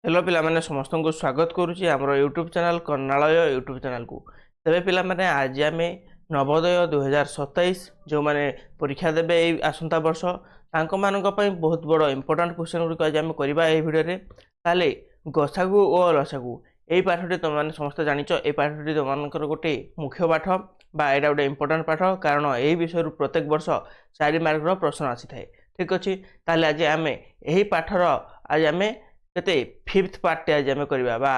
Hello पिलामाने समस्त को स्वागत करुच्ची आमर यूट्यूब चैनल कर्णालय यूट्यूब चैनल को तेरे पिलामाने आज आम नवोदय 2027 जो मैंने परीक्षा देवे आसंता वर्ष बहुत बड़ इंपोर्टाट क्वेश्चन गुड़िक आज आम करवा भिडियो ताले गसागु और लसागु यही पाठटी तुम समस्त जाच ये पाठटी तुम गोटे मुख्य पाठ बा यहाँ गोटे इंपोर्टाट पाठ कारण यही विषय प्रत्येक वर्ष 4 मार्क प्रश्न आसी था ठीक अच्छे ताले आज आम यही पाठर आज आम केते फिफ्थ पार्ट आज आम करवा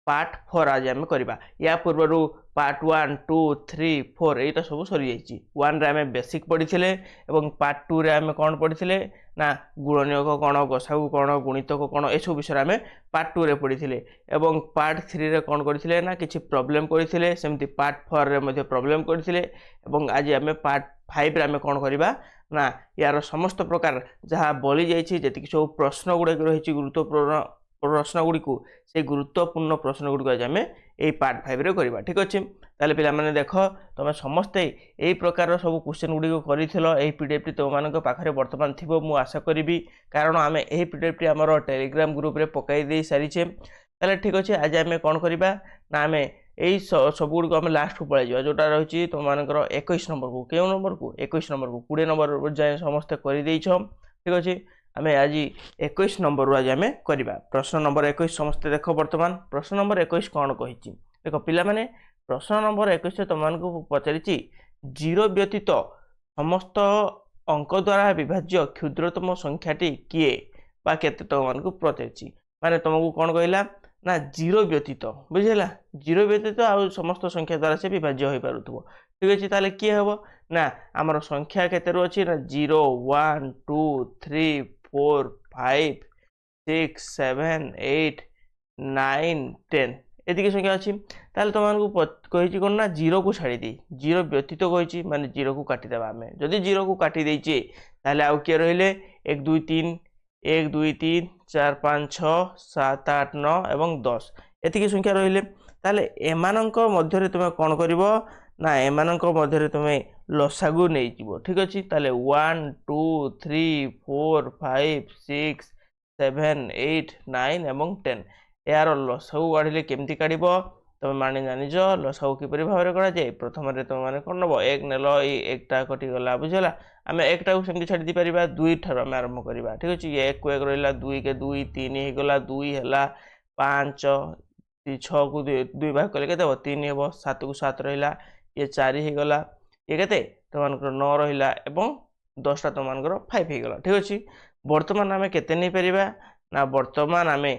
पार्ट 4 आज आम करवा या पूर्व पार्ट 1 2 3 4 यही तो सब सरी जाइए 1 रे आम बेसिक पढ़ी पार्ट 2 रे आम कौन पढ़ी ना गुणनीयक कौन गसागु कौन गुणितक कौन यह विषय आम पार्ट 2 रे पढ़ी पार्ट 3 रे कौन करते ना कि प्रोब्लेम करते सेमती पार्ट 4 रे प्रोब्लेम करते आज आम पार्ट 5 रे आम कौन करवा ना यार समस्त प्रकार जहाँ बली जाती सब प्रश्न गुड़ाक रही गुरुत्वपूर्ण प्रश्न गुड़ी से गुरुत्वपूर्ण प्रश्न गुड़ी आज आम यही पार्ट 5 रे करवा ठीक अच्छे ताले पिला माने देख तुम समस्ते यही प्रकार सब क्वेश्चन गुड़ी कर पीडीएफ टी तुम पाखे बर्तमान थी मु आशा करी कारण आम यही पीडीएफ टी आम टेलीग्राम ग्रुप रे पकई दे सारीचे ताले ठीक अच्छे आज आम कौन करवा ना आम यही सब गुड़िक आम लास्ट को पलि जोटा रही तुम मानकर 21 नंबर को क्यों नंबर को 21 नंबर को 20 नंबर जाए समस्ते कर ठीक अच्छे आम आज 21 नंबर आज आम करवा प्रश्न नंबर 21 समस्ते देख बर्तमान प्रश्न नंबर 21 कौन कही देख पिला माने प्रश्न नंबर 21 तुमको पचारि जीरो व्यतीत समस्त अंक द्वारा विभाज्य क्षुद्रतम संख्याटी किए बा केते तुमको पचारि माने तुमको कौन कहला ना जीरो व्यतीत बुझेगा जीरो व्यतीत आ समस्त संख्या द्वारा से विभाज्य हो पारुथबो ठीक अच्छे ताले किए हम ना आमर संख्या केते अच्छी ना 0 1 2 3 4 5 6 7 8 9 10 एतिक संख्या अच्छी ताले तुमको कही कौन ना जीरो को छाड़ी दी जीरो व्यतीत कही माने जीरो को काटिदेवा आम जदि जीरो को काटी देचे ताले आउ किए रहिले 1 2 3 1 2 3 4 5 6 7 8 9 एवं 10 एतिक संख्या रहिले ताले एमानंक मध्यरे तुमे कोन करिवो ना एमानंक मध्यरे तुमे लसागु नै जिवो ठीक अछि ताले 1 2 3 4 5 6 7 8 9 एवं 10 यार लसागु काढिले केमति काढिबो तुम माने जानिज लसागु किपरि भाबरे करा जाय प्रथम रे तुम माने कोन नबो एक नेलो एकटा कटि गला बुझला आम एकटा को सेमती छाड़ी पारिबा 2 ठार आम आरंभ करवा ठीक अच्छे ये 1 को 1 रहा 2 के 2 3 होगला 2 है 5 6 को 2 भाग कले के 3 हे 7 को 7 रहा ये 4 होगला ये के तुम 9 रहा एवं 10टा तुम 5 होगला ठीक अच्छे बर्तमान आम के नहीं पारिबा ना बर्तमान आम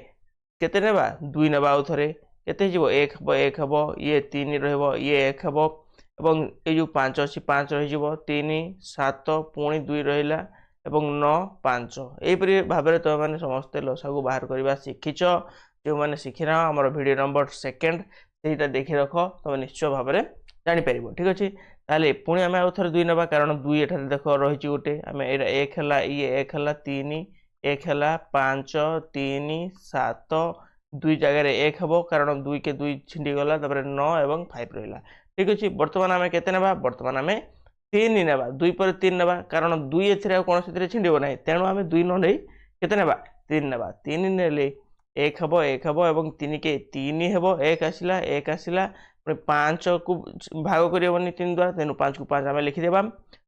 केते नेबा 2 नेबा आउ थरे केते हिजो 1 हे 1 हे ये 3 रहबो ये 1 हे एवं ये जो 5 अच्छी 5 रही 3 7 पुणी 2 रहा एवं 9 5 यहीपरि भाव में तुम मैंने समस्ते लसागु बाहर करवा शिखिच जो मैंने शिखिना आम वीडियो नंबर 2 से देखी रख तुम निश्चय भाव में जापर ठीक अच्छे ताले पुणी आम आउ थे 2 ना कारण 2 एठार देख रही गोटे आम ये 1 है ये 1 है 3 1 है 5 3 7 2 जगह 1 हे कारण 2 के 2 छिंडी गला 9 एवं 5 रहा ठीक अच्छे बर्तमान आम के बर्तमान आम 3 नेबा 2 पर 3 नेबा कारण 2 एथिरे कौन से छिंडब ना तेणु आम 2 न नहीं केते नेबा 3 नेबा 3 नेले 1 हे 1 हे एवं 3 के 3 हे 1 आसला 1 आसला 5 को भाग करनी 3 द्वारा तेणु 5 को 5 आम लिखिदेबा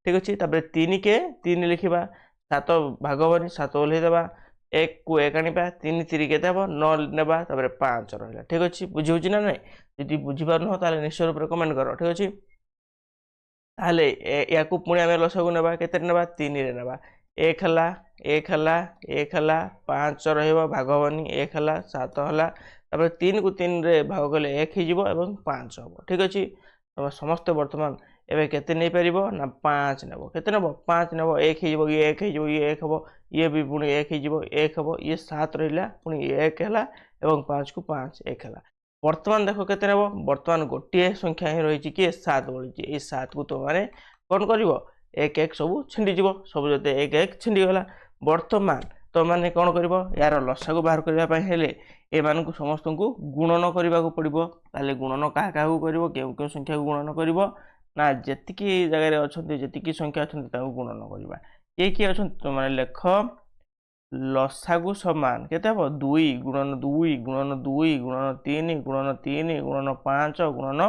ठीक अच्छे 3 के 3 लिखा 7 भाग हेनी 7 ओल्लैदेबा 1 को 1 आनिबा 3 3 के 9 नेबा 5 रहा ठीक अच्छे बुझे ना ना जी बुझीपार न ताले निश्चय रूप कमेंट कर ठीक अच्छे ताले या पुणी आम लसागु नेबा केते नेबा 3 रे नेबा 1 है 1 है 1 है 5 रहिबो भाग हेनी 1 है 7 है 3 को 3 रे भाग कले 1 हो 5 हम ठीक अच्छे तुम समस्त बर्तमान एवं केते नहीं पारिबो ना 5 नेबो केते नेबो 5 नेबो 1 हो ये 1 हो ये 1 हो ये भी पुणी 1 हो 1 हो ये 7 रहा पुणी 1 है एवं 5 को 5 1 है बर्तमान देख के बर्तमान गोटे संख्या ही रही किए 7 बढ़ी ये 7 को तुम मैंने कौन कर 1 1 सब छिंडीज सब जो 1 1 छिंडीगला बर्तमान तुम मैंने कौन कर यार लसागु बाहर करने एम समस्त को गुणन करने को पड़ो ताले गुणन क्या क्या कर क्यों संख्या को गुणन कर ना जी जगह अच्छा जी संख्या अच्छा गुणन करवा किए किए अच्छा तुम मैंने लेख ଲସାଗୁ ସମାନ କେତେ ହେବ 2 ଗୁଣନ 2 ଗୁଣନ 2 ଗୁଣନ 3 ଗୁଣନ 3 ଗୁଣନ 5 ଗୁଣନ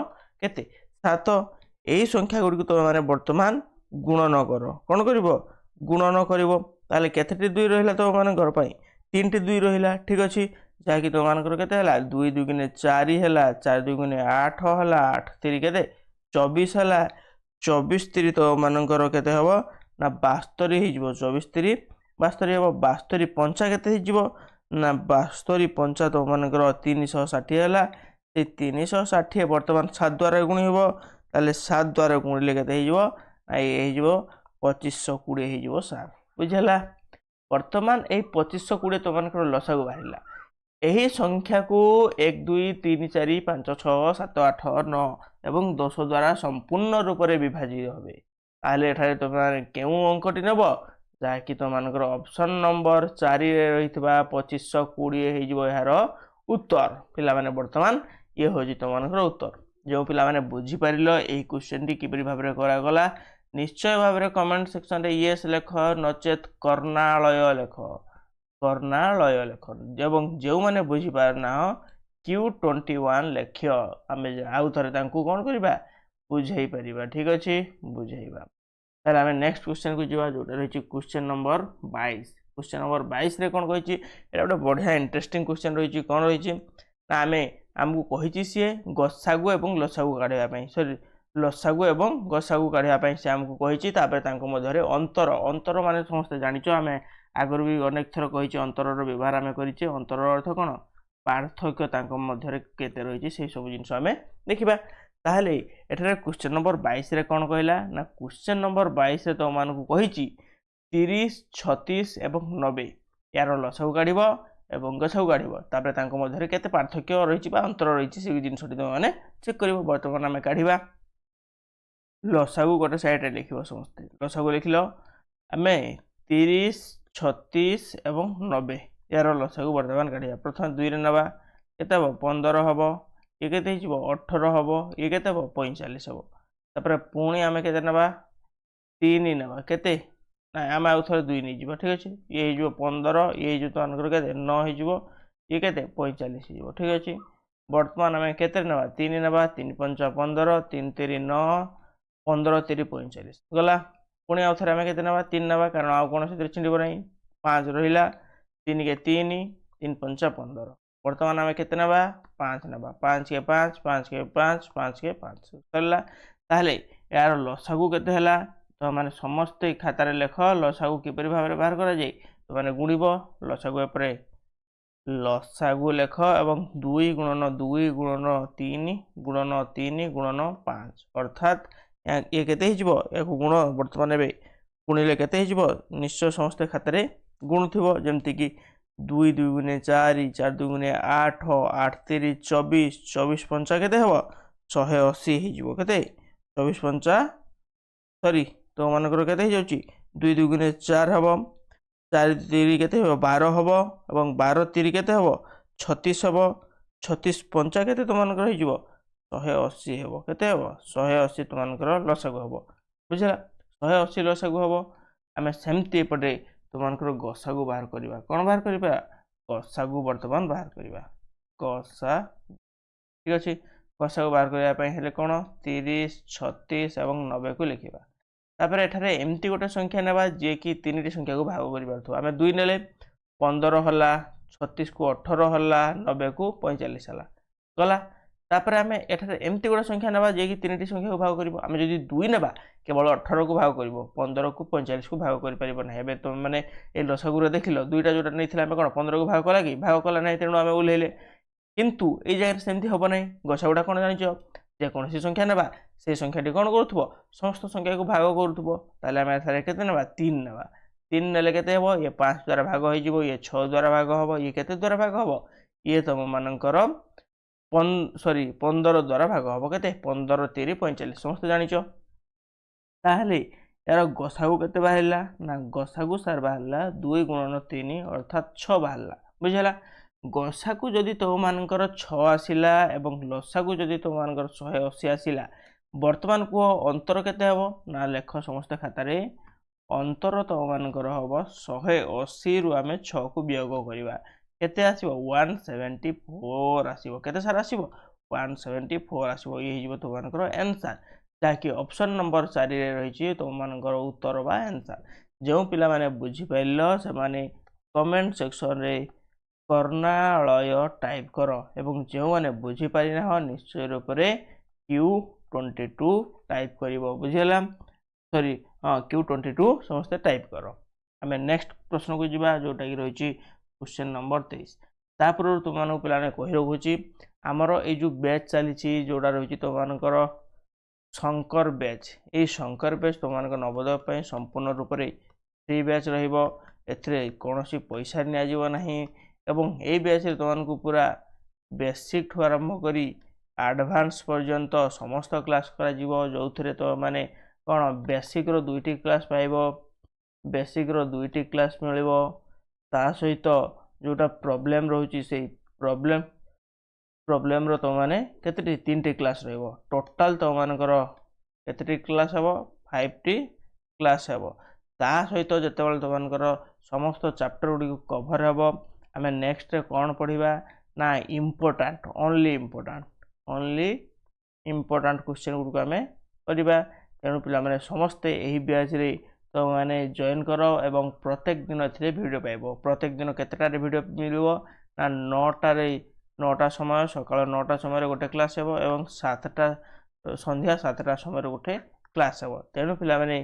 କେତେ 7। ଏହି ସଂଖ୍ୟା ଗୁଡ଼ିକୁ ତୁମେମାନେ ବର୍ତ୍ତମାନ ଗୁଣନ କର। କ'ଣ କରିବ? ଗୁଣନ କରିବ। ତାହେଲେ କେତେଟି 2 ରହିଲା ତୁମମାନଙ୍କର ପାଇଁ? 3ଟି 2 ରହିଲା। ଠିକ୍ ଅଛି, ଯାହାକି ତୁମମାନଙ୍କର କେତେ ହେଲା? 2 2 4 ହେଲା, 4 2 8 ହେଲା, 8 3 କେତେ 24 ହେଲା, 24 3 ତୁମମାନଙ୍କର କେତେ ହେବ? ନା 72 ହେଇଯିବ। 24 3 72 ହେବ। 72 ପଞ୍ଚା କେତେ ହେଇଯିବ? ନା 72 ପଞ୍ଚା ତୁମମାନଙ୍କର 360 ହେଲା। ସେଇ 360 ବର୍ତ୍ତମାନ 7 ଦ୍ୱାରା ଗୁଣି ହେବ। ତାହେଲେ 7 ଦ୍ୱାରା ଗୁଣିଲେ କେତେ ହେଇଯିବ? ନା ଏ ହେଇଯିବ 2520 ହେଇଯିବ ସାର୍। ବୁଝିହେଲା? ବର୍ତ୍ତମାନ ଏଇ 2520 ତୁମମାନଙ୍କର ଲସାଗୁ ବାହାରିଲା। ଏହି ସଂଖ୍ୟାକୁ 1 2 3 4 5 6 7 8 9 ଏବଂ 10 ଦ୍ୱାରା ସମ୍ପୂର୍ଣ୍ଣ ରୂପରେ ବିଭାଜିତ হবে। ତାହେଲେ ଏଠାରେ ତୁମେମାନେ କେଉଁ ଅଙ୍କଟି ନେବ? ଯାହାକି ତୁମମାନଙ୍କର ଅପସନ୍ ନମ୍ବର 4ରେ ରହିଥିବା 2520 ହେଇଯିବ ଏହାର ଉତ୍ତର। ପିଲାମାନେ ବର୍ତ୍ତମାନ ଇଏ ହେଉଛି ତୁମମାନଙ୍କର ଉତ୍ତର। ଯେଉଁ ପିଲାମାନେ ବୁଝିପାରିଲ ଏହି କ୍ୱେଶ୍ଚନଟି କିପରି ଭାବରେ କରାଗଲା, ନିଶ୍ଚୟ ଭାବରେ କମେଣ୍ଟ ସେକ୍ସନରେ ୟେସ୍ ଲେଖ, ନଚେତ୍ କର୍ଣ୍ଣାଳୟ ଲେଖ। କର୍ଣ୍ଣାଳୟ ଲେଖ। ଏବଂ ଯେଉଁମାନେ ବୁଝିପାରୁନାହ Q21 ଲେଖ। ଆମେ ଆଉ ଥରେ ତାଙ୍କୁ କ'ଣ କରିବା? ବୁଝେଇ ପାରିବା। ଠିକ୍ ଅଛି, ବୁଝେଇବା। ତାହେଲେ ଆମେ ନେକ୍ସଟ କ୍ୱେଶ୍ଚନକୁ ଯିବା, ଯେଉଁଟା ରହିଛି କ୍ୱେଶ୍ଚନ ନମ୍ବର 22। କ୍ୱେଶ୍ଚନ ନମ୍ବର 22ରେ କ'ଣ କହିଛି? ଏଇଟା ଗୋଟେ ବଢ଼ିଆ ଇଣ୍ଟରେଷ୍ଟିଂ କ୍ୱେଶ୍ଚନ ରହିଛି। କ'ଣ ରହିଛି ନା ଆମକୁ କହିଛି ସିଏ ଗସାଗୁ ଏବଂ ଲସାଗୁ କାଢ଼ିବା ପାଇଁ, ଲସାଗୁ ଏବଂ ଗସାଗୁ କାଢ଼ିବା ପାଇଁ ସେ ଆମକୁ କହିଛି। ତାପରେ ତାଙ୍କ ମଧ୍ୟରେ ଅନ୍ତର ମାନେ ସମସ୍ତେ ଜାଣିଛ, ଆମେ ଆଗରୁ ବି ଅନେକ ଥର କହିଛି ଅନ୍ତରର ବ୍ୟବହାର ଆମେ କରିଛେ। ଅନ୍ତରର ଅର୍ଥ କ'ଣ? ପାର୍ଥକ୍ୟ ତାଙ୍କ ମଧ୍ୟରେ କେତେ ରହିଛି ସେଇ ସବୁ ଜିନିଷ ଆମେ ଦେଖିବା। ତାହେଲେ ଏଠାରେ କ୍ୱେଶ୍ଚନ ନମ୍ବର 22ରେ କ'ଣ କହିଲା? ନା କ୍ୱେଶ୍ଚନ ନମ୍ବର 22ରେ ତୁମମାନଙ୍କୁ କହିଛି 30 36 ଏବଂ 90 ୟାର ଲସାଗୁ କାଢ଼ିବ ଏବଂ ଗସାଗୁ କାଢ଼ିବ। ତାପରେ ତାଙ୍କ ମଧ୍ୟରେ କେତେ ପାର୍ଥକ୍ୟ ରହିଛି ବା ଅନ୍ତର ରହିଛି ସେଇ ଜିନିଷଟି ତୁମେମାନେ ଚେକ୍ କରିବ। ବର୍ତ୍ତମାନ ଆମେ କାଢ଼ିବା। ଲସାଗୁ ଗୋଟେ ସାଇଡ଼ରେ ଲେଖିବ ସମସ୍ତେ। ଲସାଗୁ ଲେଖିଲ। ଆମେ 30 36 ଏବଂ 90 ୟାର ଲସାଗୁ ବର୍ତ୍ତମାନ କାଢ଼ିବା। ପ୍ରଥମେ 2ରେ ନେବା, କେତେ ହେବ? 15 ହେବ। ଇଏ କେତେ ହେଇଯିବ? 18 ହେବ। ଇଏ କେତେ ହେବ? 45 ହେବ। ତାପରେ ପୁଣି ଆମେ କେତେ ନେବା? 3 ନେବା। କେତେ? ନାଇଁ, ଆମେ ଆଉ ଥରେ 2 ନେଇଯିବା। ଠିକ୍ ଅଛି, ଇଏ ହେଇଯିବ 15, ଇଏ ହେଇଯିବ ତୁମମାନଙ୍କର କେତେ? 9 ହେଇଯିବ। ଇଏ କେତେ? 45 ହେଇଯିବ। ଠିକ୍ ଅଛି, ବର୍ତ୍ତମାନ ଆମେ କେତେ ନେବା? 3 ନେବା। 3 5 15, 3 3 9, 15 3 45 ଗଲା। ପୁଣି ଆଉ ଥରେ ଆମେ କେତେ ନେବା? 3 ନେବା, କାରଣ ଆଉ କୌଣସିଥିରେ ଛିଣ୍ଡିବ ନାହିଁ। 5 ରହିଲା। 3 କେ 3, 3 5 15। ବର୍ତ୍ତମାନ ଆମେ କେତେ ନେବା? 5 ନେବା। 5 କେ 5, 5 କେ 5, 5 କେ 5 ସରିଲା। ତାହେଲେ ଏହାର ଲସାଗୁ କେତେ ହେଲା? ତୁମମାନେ ସମସ୍ତେ ଖାତାରେ ଲେଖ ଲସାଗୁ କିପରି ଭାବରେ ବାହାର କରାଯାଏ। ତୁମମାନେ ଗୁଣିବ ଲସାଗୁ ଉପରେ ଲସାଗୁ ଲେଖ ଏବଂ 2 ଗୁଣନ 2 ଗୁଣନ 3 ଗୁଣନ 3 ଗୁଣନ 5 ଅର୍ଥାତ୍ ଇଏ କେତେ ହେଇଯିବ? ଏହାକୁ ଗୁଣ। ବର୍ତ୍ତମାନ ଏବେ ଗୁଣିଲେ କେତେ ହେଇଯିବ? ନିଶ୍ଚୟ ସମସ୍ତେ ଖାତାରେ ଗୁଣୁଥିବ। ଯେମିତିକି 2 2 4, 4 2 8, 8 3 24, 24 ପଞ୍ଚା କେତେ ହେବ? 180 ହେଇଯିବ। କେତେ? 24 ପଞ୍ଚା ତୁମମାନଙ୍କର କେତେ ହେଇଯାଉଛି? 2 2 4 ହେବ। 4 3 କେତେ ହେବ? 12 ହେବ। ଏବଂ 12 3 କେତେ ହେବ? 36 ହେବ। 36 ପଞ୍ଚା କେତେ ତୁମମାନଙ୍କର ହେଇଯିବ? 180 ହେବ। କେତେ ହେବ? 180 ତୁମମାନଙ୍କର ଲସାଗୁ ହେବ। ବୁଝିଲା? 180 ଲସାଗୁ ହେବ। ଆମେ ସେମିତି ଏପଟେ ତୁମମାନଙ୍କର ଗସାଗୁ ବାହାର କରିବା। କ'ଣ ବାହାର କରିବା? ଗସାଗୁ ବର୍ତ୍ତମାନ ବାହାର କରିବା। ଗସାଗୁ। ଠିକ୍ ଅଛି, ଗସାଗୁ ବାହାର କରିବା ପାଇଁ ହେଲେ କ'ଣ? 30 36 ଏବଂ 90କୁ ଲେଖିବା। ତାପରେ ଏଠାରେ ଏମିତି ଗୋଟେ ସଂଖ୍ୟା ନେବା ଯିଏକି 3ଟି ସଂଖ୍ୟାକୁ ଭାଗ କରିପାରୁଥିବ। ଆମେ 2 ନେଲେ 15 ହେଲା, 36କୁ 18 ହେଲା, 90କୁ 45 ହେଲା ଗଲା। ତାପରେ ଆମେ ଏଠାରେ ଏମିତି ଗୋଟେ ସଂଖ୍ୟା ନେବା ଯିଏକି 3ଟି ସଂଖ୍ୟାକୁ ଭାଗ କରିବ। ଆମେ ଯଦି 2 ନେବା କେବଳ 18କୁ ଭାଗ କରିବ, 15କୁ 45କୁ ଭାଗ କରିପାରିବ ନାହିଁ। ଏବେ ତୁମେମାନେ ଏ ଲସାଗୁରେ ଦେଖିଲ 2ଟା ଯେଉଁଟା ନେଇଥିଲେ ଆମେ କ'ଣ 15କୁ ଭାଗ କଲା କି? ଭାଗ କଲା ନାହିଁ, ତେଣୁ ଆମେ ଓହ୍ଲେଇଲେ। କିନ୍ତୁ ଏଇ ଜାଗାରେ ସେମିତି ହେବ ନାହିଁ। ଗସାଗୁଟା କ'ଣ ଜାଣିଛ? ଯେକୌଣସି ସଂଖ୍ୟା ନେବା ସେଇ ସଂଖ୍ୟାଟି କ'ଣ କରୁଥିବ? ସମସ୍ତ ସଂଖ୍ୟାକୁ ଭାଗ କରୁଥିବ। ତାହେଲେ ଆମେ ଏଠାରେ କେତେ ନେବା? 3 ନେବା। 3 ନେଲେ କେତେ ହେବ? ଇଏ 5 ଦ୍ୱାରା ଭାଗ ହେଇଯିବ, ଇଏ 6 ଦ୍ୱାରା ଭାଗ ହେବ, ଇଏ କେତେ ଦ୍ୱାରା ଭାଗ ହେବ? ଇଏ ତୁମମାନଙ୍କର 15 ଦ୍ୱାରା ଭାଗ ହେବ। କେତେ? 15 3 45 ସମସ୍ତେ ଜାଣିଛ। ତାହେଲେ ଏହାର ଗସାଗୁ କେତେ ବାହାରିଲା? ନା ଗସାଗୁ ସାର୍ ବାହାରିଲା 2 ଗୁଣନ 3 ଅର୍ଥାତ୍ 6 ବାହାରିଲା। ବୁଝିହେଲା? ଗସାଗୁ ଯଦି ତୁମମାନଙ୍କର 6 ଆସିଲା ଏବଂ ଲସାଗୁ ଯଦି ତୁମମାନଙ୍କର 180 ଆସିଲା, ବର୍ତ୍ତମାନ କୁହ ଅନ୍ତର କେତେ ହେବ? ନା ଲେଖ ସମସ୍ତେ ଖାତାରେ अंतर तुमମାନଙ୍କର ହେବ 180 ରୁ ଆମେ 6 କୁ ବିୟୋଗ କରିବା କେତେ ଆସିବ 174 ଆସିବ କେତେ ସାରା ଆସିବ 174 ଆସିବ ଇଏ ହେଇଯିବ ତୁମମାନଙ୍କର आंसर ଯାହାକି ଅପସନ ନମ୍ବର 4 ରେ ରହିଛି ତୁମମାନଙ୍କର ଉତ୍ତର ବା आंसर ଯେଉଁ ପିଲାମାନେ ବୁଝି ପାରିଲ ସେମାନେ କମେଣ୍ଟ ସେକ୍ସନ ରେ कर्णालय टाइप कर एवं जो मैंने बुझी पारि ना निश्चय रूप से Q22 टाइप कर बुझीगला सॉरी हाँ Q22 समस्ते टाइप कर आम नेक्स्ट प्रश्न को जीवा जोटा कि रही क्वेश्चन नंबर 23 तापर तुम पे कही रखुची आमर ये जो बैच चली जोटा रही तुमर शंकर बैच ये शंकर बैच तुम नवोदय संपूर्ण रूप से फ्री बैच रौन पैसा नि एवं ए बैच तुमको पूरा बेसिक ठू आरंभ करी एडवांस पर्यंत समस्त क्लास करा जो थे तो माने कौन बेसिक रो दुईटी क्लास पाइब बेसिक रो दुईटी क्लास मिल सहित जोटा प्रॉब्लम रोची से प्रॉब्लम रो तो माने केते तीन क्लास रहिबो टोटल तो मानकर केते क्लास हेबो 5टी क्लास हेबो ता सहित जेतेबेले तो मानकर समस्त चैप्टर गुडी कवर हेबो आमे नेक्स्ट रे कौन पढ़िबा ना इम्पोर्टेंट ओनली इम्पोर्टेंट क्वेश्चन गुडी आमे पढ़िबा तेणु पिला माने समस्ते एही बैच रे तो माने जॉइन करो एवं प्रत्येक दिन एथिरे वीडियो पाइबो प्रत्येक दिन केतेटा रे वीडियो मिलिबो ना 9टा समय सकाळ 9टा समय रे गोटे क्लास हेबो एवं 7टा संध्या 7टा समय रे गोटे क्लास हेबो तेणु पिला माने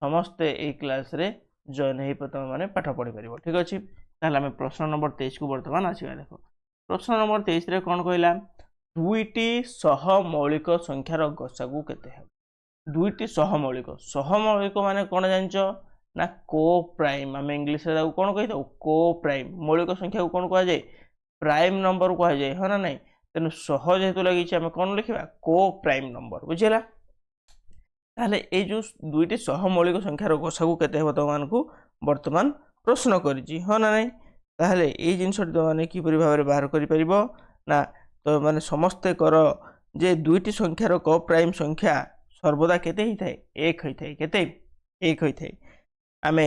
समस्ते एही क्लास रे जॉइन हेई पतो माने पाठ पढ़ि परिबो ठीक अछि ताहले आमे प्रश्न नंबर 23 को वर्तमान आसीबा देखो प्रश्न नंबर 23 रे कोन कहला दुईटी सहमौलिक संख्यार गसागु केते हे दुईटी सहमौलिक माने कोन जानचो ना को प्राइम आमे इंग्लिश रे कोन कहितो को प्राइम मौलिक संख्या को कोन कहा जाय प्राइम नंबर कहा जाय हो ना नहीं तेनु सहज हेतु लागि आमे कोन लिखिबा को प्राइम नंबर बुझिला ताहले ए जो दुईटी सहमौलिक संख्यार गसागु केते हेबो तो मानकु वर्तमान प्रश्न करिछि हो ना नहीं ताहले ए जिंसटी तो माने किपरि भाबरे बाहर करि परिबो ना तो माने समस्त कर जे दुईटी संख्यार क प्राइम संख्या सर्वदा केते ही थाए एक ही थाए केते एक ही थाए आमे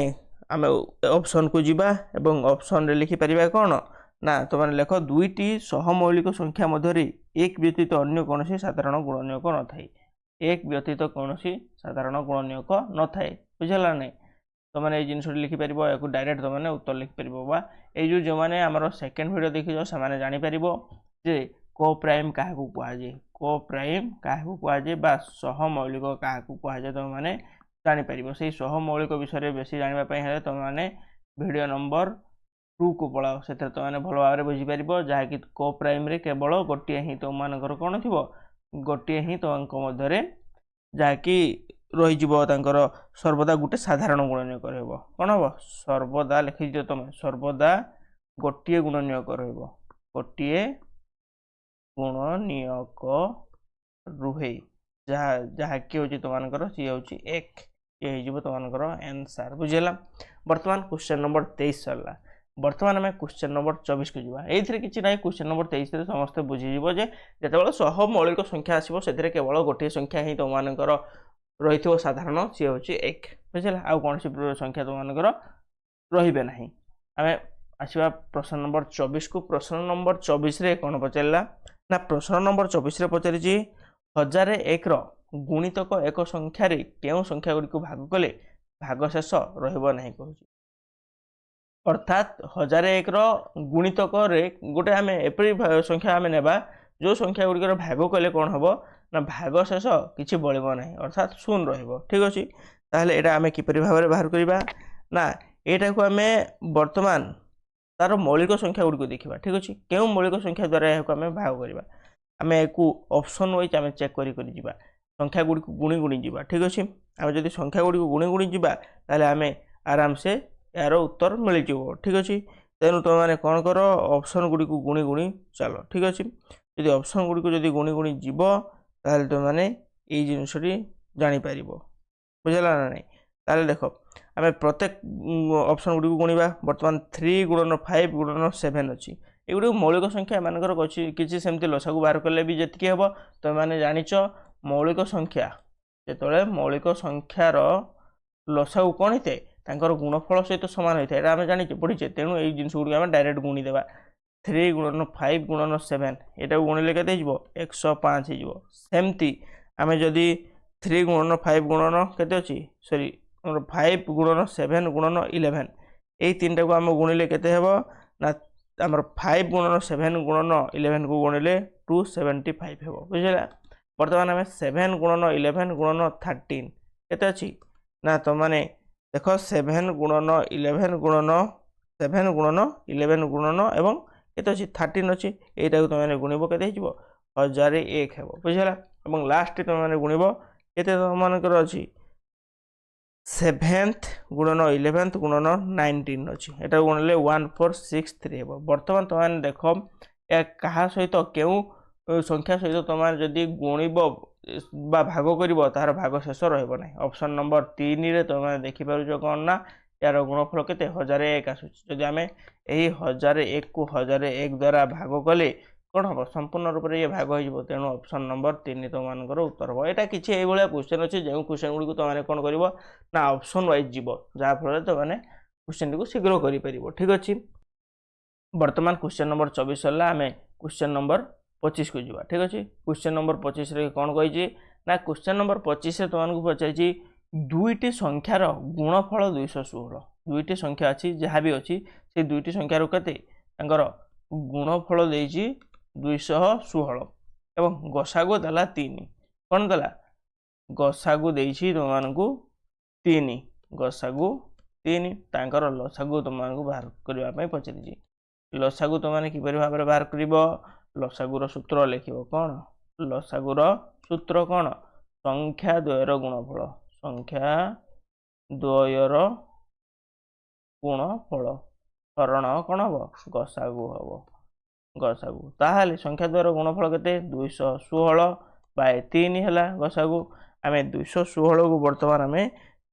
आमे ऑप्शन को जीवा एवं ऑप्शन रे लिखि परिबा कोन ना तो माने लेखो दुईटी सहमौलिक संख्या मध्यरे एक व्यतीत अन्य कोनोसी साधारण गुणनीयक न थाए एक व्यतीत कोनोसी साधारण गुणनीयक न थाए बुझला नै तो माने जिनस लिखि परिबो याकू डायरेक्ट तो माने उत्तर लिखि परिबो बा ए जो माने हमर सेकंड वीडियो देखि जो से माने जानि परिबो जे को प्राइम काहाकू कुआ जे को प्राइम काहाकू कुआ जे बा सहमौलिक काहाकू कुआ जे तो माने जानि परिबो सेही सहमौलिक विषय रे बेसी जानिबा पई हेले तो माने वीडियो नंबर 2 को पळाओ सेते तो माने भलो भाबरे बुझि परिबो जहा कि को प्राइम रे केवल गोटिए ही तो मानकर कोन थिबो गोटिए ही तो अंक मध्यरे जहा कि रही जीवो तांकर सर्वदा गुटे साधारण गुणनीयक रहबो कोन हबो सर्वदा लिखि दियो तमे सर्वदा गोटिए गुणनीयक रहबो गोटिए गुणनीयक रुहे जहा कि होची तो मानकर सी होची एक ये हो जीवो तो मानकर आंसर बुझिला वर्तमान क्वेश्चन नंबर 23 सरला वर्तमान में क्वेश्चन नंबर 24 को जीवा एथिरे किछि नै क्वेश्चन नंबर 23 रे समस्त बुझि जीवो जे जेतेबेले सहमौलिक संख्या आसीबो सेथिरे केवल गोटिए संख्या ही तो मानकर रही साधारण सी हूँ एक बुझला आउ कौन सी संख्या तुम मानकर रे ना आम आसवा प्रश्न नंबर 24 को प्रश्न नंबर 24 रे कौन पचारा ना प्रश्न नंबर 24 रे पचारि 1001 गुणितक एक संख्यार क्यों संख्या गुड़ी को भाग कले भागशेष रहा कहूँ अर्थात 1001 गुणितक गोटे आम एपरी संख्या आम नेबा जो संख्या गुड़िकर भाग कले कौन हम ना भागशेष किसी बलब ना अर्थात शून्य रहिबो ठीक अछि ताहले एटा आमे किपरि भाबरे बाहर करिबा ना एटा को आमे वर्तमान तार मौलिक संख्या गुडी को देखिबा ठीक अछि केउ मौलिक संख्या द्वारा एहा को आमे भाग करिबा आमे एको ऑप्शन वाइज आमे चेक करि जिबा संख्या गुडी को गुणी गुणी जिबा ठीक अछि आमे जदि संख्या गुडी को गुणी गुणी जिबा ताहले आमे आराम से यार उत्तर मिल जिवो ठीक अछि तेनु तो माने कोन करो ऑप्शन गुडी को गुणी गुणी चलो ठीक अछि यदि ऑप्शन गुडी को यदि गुणी गुणी जिवो ताहले तो माने ए जिनसटी जानि परिबो बुझला ना नै ताहले देखो आमे प्रत्येक ऑप्शन गुडी को गुणीबा वर्तमान 3 गुणन 5 गुणन 7 अछि एगुडी मौलिक संख्या मानकर किछि सेमति लसागु बाहर करले भी जतिके हेबो तो माने जानिचो मौलिक संख्या जेतले मौलिक संख्यार ଲସାଗୁ କ'ଣ ହେଇଥାଏ ତାଙ୍କର ଗୁଣଫଳ ସହିତ ସମାନ ହୋଇଥାଏ। ଏଇଟା ଆମେ ଜାଣିଛେ ପଢ଼ିଛେ। ତେଣୁ ଏଇ ଜିନିଷ ଗୁଡ଼ିକ ଆମେ ଡାଇରେକ୍ଟ ଗୁଣିଦେବା। 3 ଗୁଣନ 5 ଗୁଣନ 7 ଏଟାକୁ ଗୁଣିଲେ କେତେ ହେଇଯିବ 105 ହେଇଯିବ। ସେମିତି ଆମେ ଯଦି 3 ଗୁଣନ 5 ଗୁଣନ କେତେ ଅଛି ସରି 5 ଗୁଣନ 7 ଗୁଣନ 11 ଏଇ ତିନିଟାକୁ ଆମେ ଗୁଣିଲେ କେତେ ହେବ ନା ଆମର 5 ଗୁଣନ 7 ଗୁଣନ 11 କୁ ଗୁଣିଲେ 275 ହେବ। ବୁଝିଲା। ବର୍ତ୍ତମାନ ଆମେ 7 ଗୁଣନ 11 ଗୁଣନ 13 କେତେ ଅଛି ନା ତମାନେ ଦେଖ 7 ଗୁଣନ 11 ଗୁଣନ 7 ଗୁଣନ 11 ଗୁଣନ ଏବଂ କେତେ ଅଛି 13 ଅଛି। ଏଇଟାକୁ ତମେ ଗୁଣିବ କେତେ ହେଇଯିବ 1001 ହେବ। ବୁଝିଲା। ଏବଂ ଲାଷ୍ଟ ତମେ ଗୁଣିବ କେତେ ତମମାନଙ୍କର ଅଛି 7th ଗୁଣନ 11th ଗୁଣନ 19 ଅଛି। ଏଟାକୁ ଗୁଣିଲେ 1463 ହେବ। ବର୍ତ୍ତମାନ ତମେ ଦେଖ ଏହା କାହା ସହିତ କେଉଁ ସଂଖ୍ୟା ସହିତ ତମେ ଯଦି ଗୁଣିବ ବା ଭାଗ କରିବ ତାହାର ଭାଗ ଶେଷ ରହିବ ନାହିଁ। ଅପସନ୍ ନମ୍ବର 3ରେ ତମେ ଦେଖିପାରୁଛ କ'ଣ ନା ଏହାର ଗୁଣଫଳ କେତେ 1001 ଆସୁଛି। ଯଦି ଆମେ ଏହି 1001 କୁ 1001 ଦ୍ୱାରା ଭାଗ କଲେ କ'ଣ ହେବ ସମ୍ପୂର୍ଣ୍ଣ ରୂପରେ ଇଏ ଭାଗ ହୋଇଯିବ। ତେଣୁ ଅପସନ୍ ନମ୍ବର 3 ତୁମମାନଙ୍କର ଉତ୍ତର ହେବ। ଏଇଟା କିଛି ଏଇଭଳିଆ କ୍ୱେଶ୍ଚନ୍ ଅଛି ଯେଉଁ କ୍ୱେଶ୍ଚନ୍ ଗୁଡ଼ିକୁ ତୁମେ କ'ଣ କରିବ ନା ଅପସନ୍ ୱାଇଜ୍ ଯିବ, ଯାହାଫଳରେ ତୁମେ କ୍ୱେଶ୍ଚନ୍ଟିକୁ ଶୀଘ୍ର କରିପାରିବ। ଠିକ୍ ଅଛି। ବର୍ତ୍ତମାନ କ୍ୱେଶ୍ଚନ୍ ନମ୍ବର 24 ସରିଲା। ଆମେ କ୍ୱେଶ୍ଚନ୍ ନମ୍ବର 25 କୁ ଯିବା। ଠିକ୍ ଅଛି। କ୍ୱେଶ୍ଚନ୍ ନମ୍ବର 25ରେ କ'ଣ କହିଛି ନା କ୍ୱେଶ୍ଚନ୍ ନମ୍ବର 25ରେ ତୁମମାନଙ୍କୁ ପଚାରିଛି ଦୁଇଟି ସଂଖ୍ୟାର ଗୁଣଫଳ 216। ଦୁଇଟି ସଂଖ୍ୟା ଅଛି ଯାହା ବି ଅଛି ସେଇ ଦୁଇଟି ସଂଖ୍ୟାରୁ କେତେ ତାଙ୍କର ଗୁଣଫଳ ଦେଇଛି 216 ଏବଂ ଗସାଗୁ ଦେଲା 3। କ'ଣ ଦେଲା ଗସାଗୁ ଦେଇଛି ତୁମମାନଙ୍କୁ 3, ଗସାଗୁ 3। ତାଙ୍କର ଲସାଗୁ ତୁମମାନଙ୍କୁ ବାହାର କରିବା ପାଇଁ ପଚାରିଛି। ଲସାଗୁ ତୁମମାନେ କିପରି ଭାବରେ ବାହାର କରିବ? ଲସାଗୁର ସୂତ୍ର ଲେଖିବ। କ'ଣ ଲସାଗୁର ସୂତ୍ର କ'ଣ? ସଂଖ୍ୟା ଦ୍ୱୟର ଗୁଣଫଳ। ସଂଖ୍ୟା ଦ୍ୱୟର ଗୁଣଫଳ ହରଣ କ'ଣ ହେବ ଗସାଗୁ ହେବ। ଗସାଗୁ ତାହେଲେ ସଂଖ୍ୟା ଦ୍ୱୟର ଗୁଣଫଳ କେତେ 216/3 ହେଲା ଗସାଗୁ। ଆମେ 216କୁ ବର୍ତ୍ତମାନ ଆମେ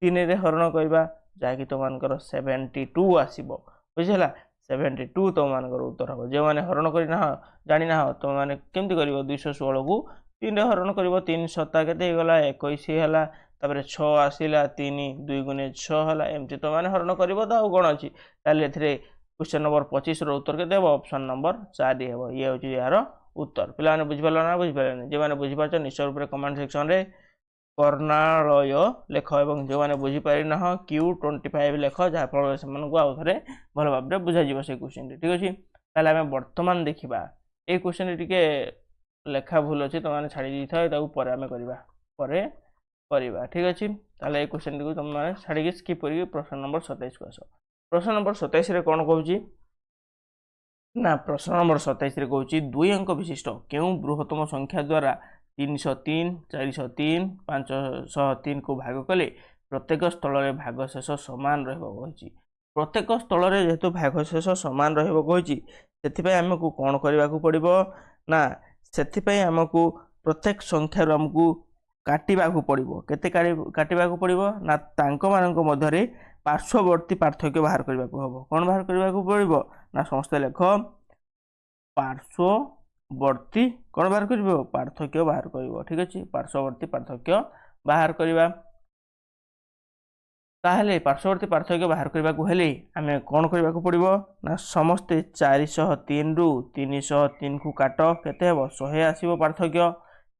3ରେ ହରଣ କରିବା ଯାହାକି ତୁମମାନଙ୍କର 72 ଆସିବ। ବୁଝିଲା। 72 ତୁମମାନଙ୍କର ଉତ୍ତର ହେବ। ଯେଉଁମାନେ ହରଣ କରି ଜାଣିନାହ ତୁମମାନେ କେମିତି କରିବ 216କୁ 3ରେ ହରଣ କରିବ। 3 7 କେତେ ହେଇଗଲା 21 ହେଲା। ତାପରେ 6 ଆସିଲା 3 2 ଗୁଣେ 6 ହେଲା। ଏମିତି ତୁମମାନେ ହରଣ କରିବ ତ ଆଉ କ'ଣ ଅଛି। ତାହେଲେ ଏଥିରେ କ୍ୱେଶ୍ଚନ୍ ନମ୍ବର 25ର ଉତ୍ତର କେତେ ହେବ? ଅପସନ୍ ନମ୍ବର 4 ହେବ। ଇଏ ହେଉଛି ଏହାର ଉତ୍ତର। ପିଲାମାନେ ବୁଝିପାରିଲ ନା ବୁଝିପାରିଲେନି? ଯେଉଁମାନେ ବୁଝିପାରୁଛ ନିଶ୍ଚୟ ରୂପରେ କମେଣ୍ଟ ସେକ୍ସନରେ କର୍ଣ୍ଣାଳୟ ଲେଖ ଏବଂ ଯେଉଁମାନେ ବୁଝିପାରିନାହ Q25 ଲେଖ, ଯାହାଫଳରେ ସେମାନଙ୍କୁ ଆଉ ଥରେ ଭଲ ଭାବରେ ବୁଝାଯିବ ସେଇ କ୍ୱେଶ୍ଚନଟି। ଠିକ୍ ଅଛି। ତାହେଲେ ଆମେ ବର୍ତ୍ତମାନ ଦେଖିବା ଏଇ କ୍ୱେଶ୍ଚନଟି ଟିକେ ଲେଖା ଭୁଲ ଅଛି, ତୁମମାନେ ଛାଡ଼ି ଦେଇଥାଅ, ତାକୁ ପରେ ଆମେ କରିବା ଠିକ୍ ଅଛି। ତାହେଲେ ଏଇ କ୍ୱେଶ୍ଚନଟିକୁ ତୁମମାନେ ଛାଡ଼ିକି ସ୍କିପ୍ କରିକି ପ୍ରଶ୍ନ ନମ୍ବର 27କୁ ଆସ। ପ୍ରଶ୍ନ ନମ୍ବର 27ରେ କ'ଣ କହୁଛି ନା ପ୍ରଶ୍ନ ନମ୍ବର 27ରେ କହୁଛି 2 ଅଙ୍କ ବିଶିଷ୍ଟ କେଉଁ ବୃହତ୍ତମ ସଂଖ୍ୟା ଦ୍ୱାରା 303 403 503କୁ ଭାଗ କଲେ ପ୍ରତ୍ୟେକ ସ୍ଥଳରେ ଭାଗ ଶେଷ ସମାନ ରହିବ କହିଛି। ପ୍ରତ୍ୟେକ ସ୍ଥଳରେ ଯେହେତୁ ଭାଗ ଶେଷ ସମାନ ରହିବ କହିଛି, ସେଥିପାଇଁ ଆମକୁ କ'ଣ କରିବାକୁ ପଡ଼ିବ ନା ସେଥିପାଇଁ ଆମକୁ ପ୍ରତ୍ୟେକ ସଂଖ୍ୟାରୁ ଆମକୁ କାଟିବାକୁ ପଡ଼ିବ। କେତେ କାଟିବାକୁ ପଡ଼ିବ ନା ତାଙ୍କମାନଙ୍କ ମଧ୍ୟରେ ପାର୍ଶ୍ୱବର୍ତ୍ତୀ ପାର୍ଥକ୍ୟ ବାହାର କରିବାକୁ ହେବ। କ'ଣ ବାହାର କରିବାକୁ ପଡ଼ିବ ନା ସମସ୍ତେ ଲେଖ ପାର୍ଶ୍ୱବର୍ତ୍ତୀ କ'ଣ ବାହାର କରିବ ପାର୍ଥକ୍ୟ ବାହାର କରିବ। ଠିକ୍ ଅଛି। ପାର୍ଶ୍ୱବର୍ତ୍ତୀ ପାର୍ଥକ୍ୟ ବାହାର କରିବା। ତାହେଲେ ପାର୍ଶ୍ୱବର୍ତ୍ତୀ ପାର୍ଥକ୍ୟ ବାହାର କରିବାକୁ ହେଲେ ଆମେ କ'ଣ କରିବାକୁ ପଡ଼ିବ ନା ସମସ୍ତେ 403ରୁ 303କୁ କାଟ କେତେ ହେବ 100 ଆସିବ ପାର୍ଥକ୍ୟ।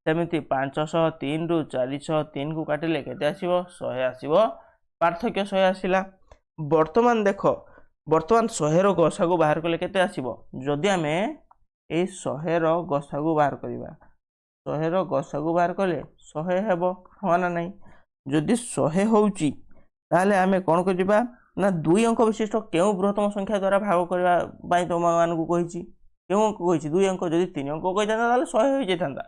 ସେମିତି 503ରୁ 403କୁ କାଟିଲେ କେତେ ଆସିବ 100 ଆସିବ ପାର୍ଥକ୍ୟ। 100 ଆସିଲା। ବର୍ତ୍ତମାନ ଦେଖ ବର୍ତ୍ତମାନ 100ର ଗସାଗୁ ବାହାର କଲେ କେତେ ଆସିବ? ଯଦି ଆମେ ଏଇ 100ର ଗସାଗୁ ବାହାର କରିବା, 100ର ଗସାଗୁ ବାହାର କଲେ 100 ହେବ, ହଁ ନା ନାହିଁ? ଯଦି 100 ହେଉଛି ତାହେଲେ ଆମେ କ'ଣ କରିବା ନା 2 ଅଙ୍କ ବିଶିଷ୍ଟ କେଉଁ ବୃହତ୍ତମ ସଂଖ୍ୟା ଦ୍ୱାରା ଭାଗ କରିବା ପାଇଁ ତୁମମାନଙ୍କୁ କହିଛି। କେଉଁ ଅଙ୍କ କହିଛି 2 ଅଙ୍କ। ଯଦି 3 ଅଙ୍କ କହିଥାନ୍ତା ତାହେଲେ 100 ହୋଇଯାଇଥାନ୍ତା।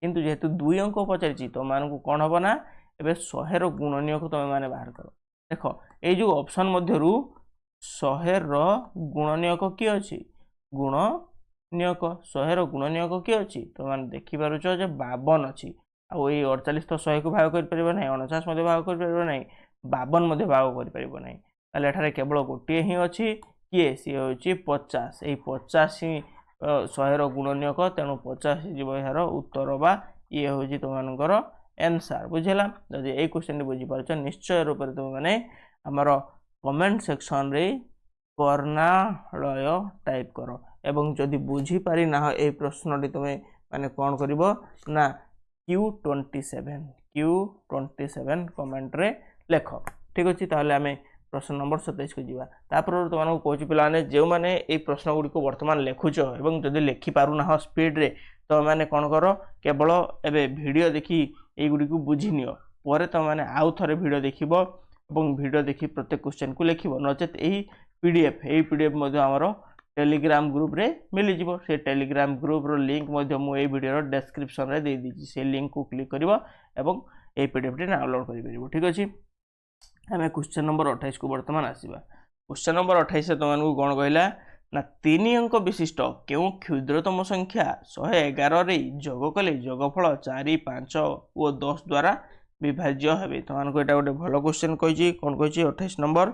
କିନ୍ତୁ ଯେହେତୁ 2 ଅଙ୍କ ପଚାରିଛି ତୁମମାନଙ୍କୁ କ'ଣ ହେବ ନା ଏବେ 100ର ଗୁଣନୀୟକୁ ତୁମେମାନେ ବାହାର କର। ଦେଖ ଏଇ ଯେଉଁ ଅପସନ୍ ମଧ୍ୟରୁ 100ର ଗୁଣନୀୟକ କିଏ ଅଛି? ଗୁଣନୀୟକ 100ର ଗୁଣନୀୟକ କିଏ ଅଛି? ତୁମମାନେ ଦେଖିପାରୁଛ ଯେ 52 ଅଛି। ଆଉ ଏଇ 48 ତ 100କୁ ଭାଗ କରିପାରିବ ନାହିଁ, 49 ମଧ୍ୟ ଭାଗ କରିପାରିବ ନାହିଁ, 52 ମଧ୍ୟ ଭାଗ କରିପାରିବ ନାହିଁ। ତାହେଲେ ଏଠାରେ କେବଳ ଗୋଟିଏ ହିଁ ଅଛି। କିଏ? ସିଏ ହେଉଛି 50। ଏଇ 50 ହିଁ 100ର ଗୁଣନୀୟକ। ତେଣୁ 50 ଯିବ ଏହାର ଉତ୍ତର ବା ଇଏ ହେଉଛି ତୁମମାନଙ୍କର आंसर बुझेला जदि ए क्वेश्चन बुझी पारछ निश्चय रूप से तुम माने हमर कमेंट सेक्शन रे कर्णालय टाइप करो एवं जदि बुझी पारि ना ए प्रश्न तुम माने कौन करिवो ना Q27 कमेंट रे लेख ठीक अच्छे ताहले आमे प्रश्न नंबर 27 को जीवा तापर तुमको कहूँ पे जो मैंने ये प्रश्न गुड़ी को बर्तमान लिखुच और जदि लिखि पारु ना स्पीड रे तो मैंने कौन कर केवल एवं वीडियो देखी युड़ी को बुझी नियो पर तुम मैंने आउ थे वीडियो देखिबो और वीडियो देखी प्रत्येक क्वेश्चन को लिखिबो नचेत यही पीडीएफ आमर टेलीग्राम ग्रुप रे मिल जिवो से टेलीग्राम ग्रुप रो लिंक मुझे वीडियो डिस्क्रिप्शन रे दे दीजिए से लिंक को क्लिक करिवो एवं ए पीडीएफ रे डाउनलोड करि परिबो ठीक अछि आम क्वेश्चन नंबर 28 को बर्तमान आसवा क्वेश्चन नंबर 28 तुमको कौन कहला ना 3 अंक विशिष्ट क्यों क्षुद्रतम संख्या 111 रे जोग कले जोगफल 4 5 और 10 द्वारा विभाज्य हे तुमको यहाँ गोटे भल क्वेश्चन कही कौन कही 28 नंबर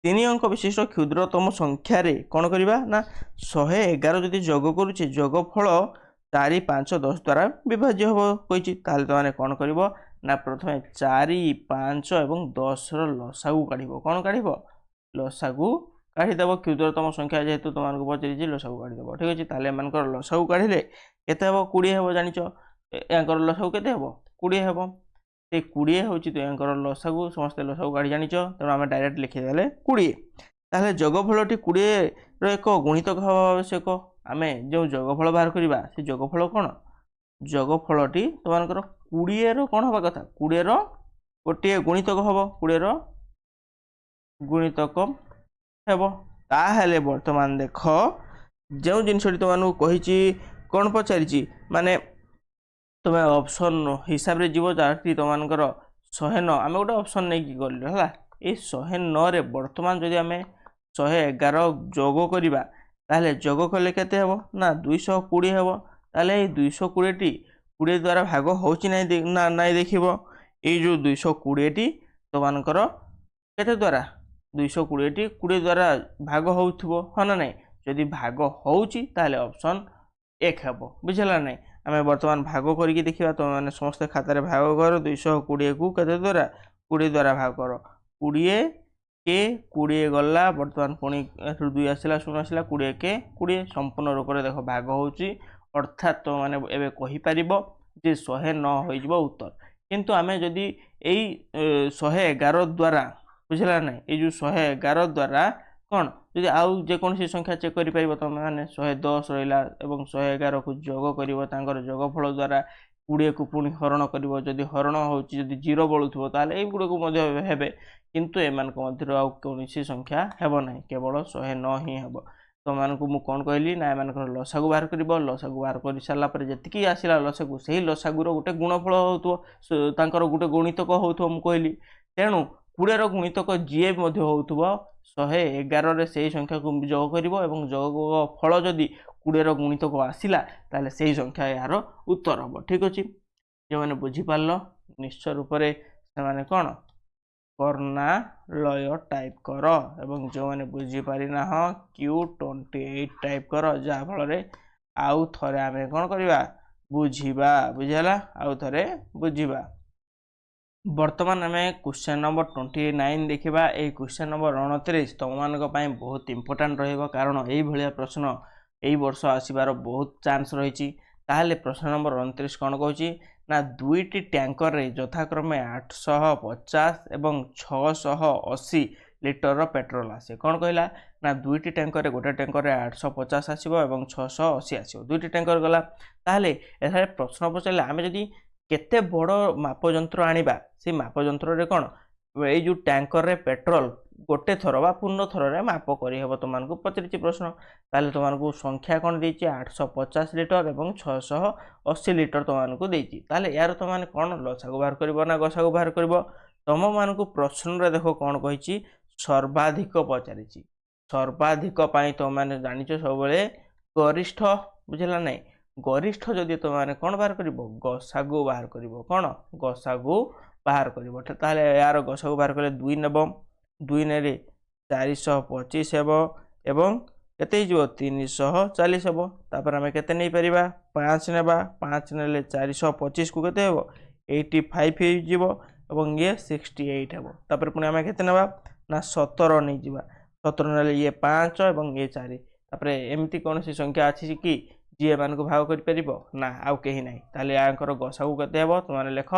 3 अंक विशिष्ट क्षुद्रतम संख्या रे कौन करवा ना 111 जदि जोग करुचे जोगफल 4 5 10 द्वारा विभाज्य हम कही तुमने कौन कर ना प्रथम 4 5 और 10 लसागु काढ़ कौन काढ़ लसागु काढ़ीदेव क्षुद्रतम संख्या जेहेतु तुमको पचारि लसागु काढ़ीदेव ठीक अच्छे ताले एमानकर लसागु काढ़ले केते हम 20 हम जानिच यांकर लसागु केते हम 20 हम से 20 हूँ तो यांकर लसागु समस्त लसागु काढ़ी जानिच तेणु आम डायरेक्ट लिखिदेले 20 ताहले जोगफलटी 20 एक गुणितक हवा आवश्यक आम जो जोगफल बाहर करवा से जोगफल कौन जोगफलटी तुमको 20 कौन हवा कथा 20 गोटे गुणितक हम 20 गुणितक हेब ताहले वर्तमान देख जो जिनसटी तुमको कही कौन पचारि माने तुम्हें ऑप्शन हिसाब रे जीव जहाँटी तुमकर 109 आम गोटे ऑप्शन नहीं कि गलु है ये 109 रे वर्तमान जदि आम 111 जोग करवा ताहले जोग कले केते हेबो ना 220 हेबो ताहले 220 टी 20 द्वारा भाग होची ना नहीं देखिबो ये जो 220 टी तुमकर केते द्वारा 220 टी 20 द्वारा भाग होउथबो हाँ ना नहीं जदि भाग होउची ताहले ऑप्शन 1 हेबो बुझला नहीं आम बर्तमान भाग करके देखा तुम मैंने समस्त खातार भाग कर 220 को केते द्वारा 20 द्वारा भाग कर 20 के 20 गला बर्तमान पुणी 2 आसला 0 आसला 20 के 20 संपूर्ण रूप से देख भाग होची अर्थात तो मैंने एवं कहीपर जे 109 हो उत्तर किंतु आम जदि यही 111 द्वारा बुझला ना ये जो 111 द्वारा कौन जदि आउ जेकोसी संख्या चेक कर तुम मैंने 110 रहा और 111 को जोग कर जोगफल द्वारा 20 को पुणी हरण कर जदि हरण होची 0 बलुथबो ताले एगुड़ को हेबे किंतु एमान मध्य आउ कौन संख्या हेब ना केवल 109 ही हेब तुमको मुझे कौन कहली ना एम लसागु बाहर कर लसागु बाहर कर सारापर जी आसला लसागु से ही लसागुर गोटे गुणफल होतर गोटे गुणितक हो कहली तेणु 20 गुणितक जी हो 111 से संख्या को जोग कर जोग फल जदि 20 गुणितक आसला ताले से संख्या यार उत्तर हम ठीक अच्छे जो मैंने बुझीपार निश्चय रूप से कौन कर्णालय टाइप कर एवं जो मैंने बुझीपारी ना Q28 टाइप कर जहाँ फल आउ थे आम कौन करवा बुझा बुझेगा आउ थे बुझा बर्तमान आम क्वेश्चन नंबर 29 देखा ये क्वेश्चन नंबर 29 तुम मान बहुत इंपोर्टाट कारण ये प्रश्न यही वर्ष आसबार बहुत चांस रही ताहले प्रश्न नंबर 29 कौन कहूँ ना 2टी टैंकर रे यथाक्रमे 850 एवं 680 लिटर पेट्रोल आसे कौन कहला ना 2टी टैंकर रे गोटे टैंकर रे 850 आसीबो एवं 680 आसीबो 2टी टैंकर गला ताहले एथारे प्रश्न पचारे आमे जदि केते बड़ मापयंत्र आनिबा से मापयंत्र रे कौन ये जो टैंकर रे पेट्रोल गोटे थर बा पूर्ण थर रे माप करहब तुमको पचारि प्रश्न ताले तुमको संख्या कौन देछि 850 लिटर एवं 680 लिटर तुमको देछि ताले यार तुमने कौन लसागु बाहर करबो ना गसागु बाहर करबो तुम मानक प्रश्न रे देखो कौन कहिछि सर्वाधिक पचारिछि सर्वाधिक पाई तुमने जानिछ सब बेले गरिष्ठ बुझला नहीं गरिष्ठ जदि तुमने कौन बाहर करबो गसागु बाहर करबो कौन गसागु बाहर करबो ताले यार गसागु बाहर कले 2 नेब 2 ने 425 हेब एवं केते हो 340 हेब तापर आम केते नहीं परिबा 5 नेबा 5 नेले 425 को केते हेब 85 ହେଇଯିବ ଏବଂ ଇଏ 68 ହେବ। ତାପରେ ପୁଣି ଆମେ କେତେ ନେବା ନା 17 ନେଇଯିବା। 17 ନେଲେ ଇଏ 5 ଏବଂ ଇଏ 4। ତାପରେ ଏମିତି କୌଣସି ସଂଖ୍ୟା ଅଛି କି ଯିଏ ଏମାନଙ୍କୁ ଭାଗ କରିପାରିବ ନା ଆଉ କେହି ନାହିଁ। ତାହେଲେ ୟାଙ୍କର ଗସାଗୁ କେତେ ହେବ ତୁମମାନେ ଲେଖ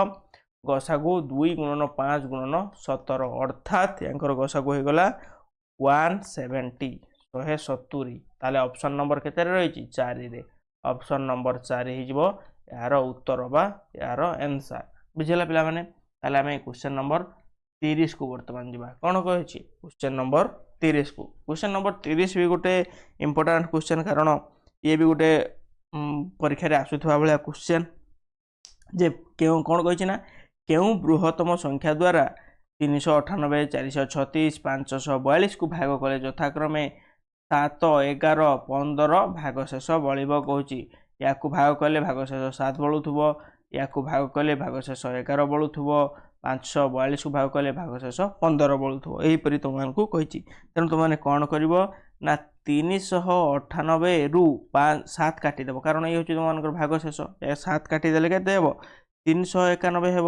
ଗସାଗୁ 2 ଗୁଣନ 5 ଗୁଣନ 17 ଅର୍ଥାତ୍ ୟାଙ୍କର ଗସାଗୁ ହୋଇଗଲା 170 170। ତାହେଲେ ଅପସନ୍ ନମ୍ବର କେତେରେ ରହିଛି 4ରେ। ଅପସନ୍ ନମ୍ବର 4 ହେଇଯିବ ଏହାର ଉତ୍ତର ବା ଏହାର ଆନ୍ସର। ବୁଝିଲା ପିଲାମାନେ। ତାହେଲେ ଆମେ କ୍ୱେଶ୍ଚନ୍ ନମ୍ବର 30 କୁ ବର୍ତ୍ତମାନ ଯିବା। କ'ଣ କହିଛି କ୍ୱେଶ୍ଚନ୍ ନମ୍ବର 30 କୁ। କ୍ୱେଶ୍ଚନ୍ ନମ୍ବର 30 ବି ଗୋଟେ ଇମ୍ପୋର୍ଟାଣ୍ଟ କ୍ୱେଶ୍ଚନ୍, କାରଣ ଇଏ ବି ଗୋଟେ ପରୀକ୍ଷାରେ ଆସୁଥିବା ଭଳିଆ କ୍ୱେଶ୍ଚନ୍ ଯେ କ'ଣ କହିଛି ନା କେଉଁ ବୃହତ୍ତମ ସଂଖ୍ୟା ଦ୍ୱାରା 398, 436, 542କୁ ଭାଗ କଲେ ଯଥାକ୍ରମେ 7, 11, 15 ଭାଗଶେଷ ବଳିବ କହୁଛି। ୟାକୁ ଭାଗ କଲେ ଭାଗଶେଷ 7 ବଳୁଥିବ, ୟାକୁ ଭାଗ କଲେ ଭାଗଶେଷ 11 ବଳୁଥିବ, 542କୁ ଭାଗ କଲେ ଭାଗଶେଷ 15 ବଳୁଥିବ। ଏହିପରି ତୁମମାନଙ୍କୁ କହିଛି। ତେଣୁ ତୁମମାନେ କ'ଣ କରିବ ନା 398ରୁ 7 କାଟିଦେବ, କାରଣ ଇଏ ହେଉଛି ତୁମମାନଙ୍କର ଭାଗଶେଷ। 7 କାଟିଦେଲେ କେତେ ହେବ 391 ହେବ।